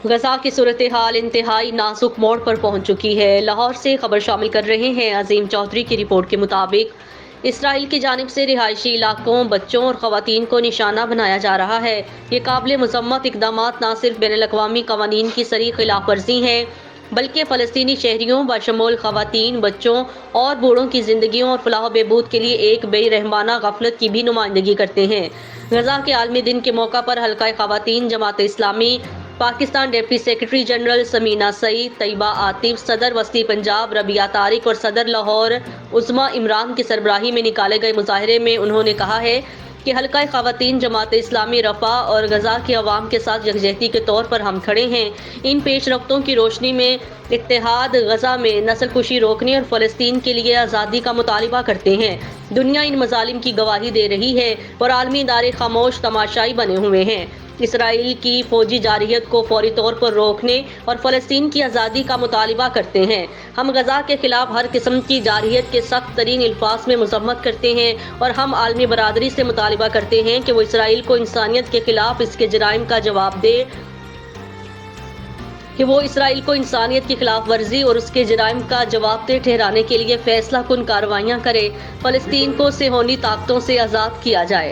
غزہ کی صورتحال انتہائی نازک موڑ پر پہنچ چکی ہے۔ لاہور سے خبر شامل کر رہے ہیں عظیم چودھری کی رپورٹ کے مطابق اسرائیل کی جانب سے رہائشی علاقوں، بچوں اور خواتین کو نشانہ بنایا جا رہا ہے۔ یہ قابل مذمت اقدامات نہ صرف بین الاقوامی قوانین کی صریح خلاف ورزی ہیں بلکہ فلسطینی شہریوں بشمول خواتین، بچوں اور بوڑھوں کی زندگیوں اور فلاح و بہبود کے لیے ایک بے رحمانہ غفلت کی بھی نمائندگی کرتے ہیں۔ غزہ کے عالمی دن کے موقع پر حلقہ خواتین Jamaat Islami Pakistan deputy secretary general Samina Saeed, Tayyaba Atif, صدر وسطی پنجاب ربیہ طارق اور صدر لاہور عظمیٰ عمران کی سربراہی میں نکالے گئے مظاہرے میں انہوں نے کہا ہے کہ حلقہ خواتین جماعت اسلامی رفح اور غزہ کے عوام کے ساتھ یکجہتی کے طور پر ہم کھڑے ہیں۔ ان پیش رفتوں کی روشنی میں اتحاد غزہ میں نسل کشی روکنے اور فلسطین کے لیے آزادی کا مطالبہ کرتے ہیں۔ دنیا ان مظالم کی گواہی دے رہی ہے اور عالمی ادارے خاموش تماشائی بنے ہوئے ہیں۔ اسرائیل کی فوجی جارحیت کو فوری طور پر روکنے اور فلسطین کی آزادی کا مطالبہ کرتے ہیں۔ ہم غزہ کے خلاف ہر قسم کی جارحیت کے سخت ترین الفاظ میں مذمت کرتے ہیں اور ہم عالمی برادری سے مطالبہ کرتے ہیں کہ وہ اسرائیل کو انسانیت کے خلاف اس کے جرائم کا جواب دے، کی خلاف ورزی اور اس کے جرائم کا جواب دہ ٹھہرانے کے لیے فیصلہ کن کارروائیاں کرے۔ فلسطین کو صہیونی طاقتوں سے آزاد کیا جائے۔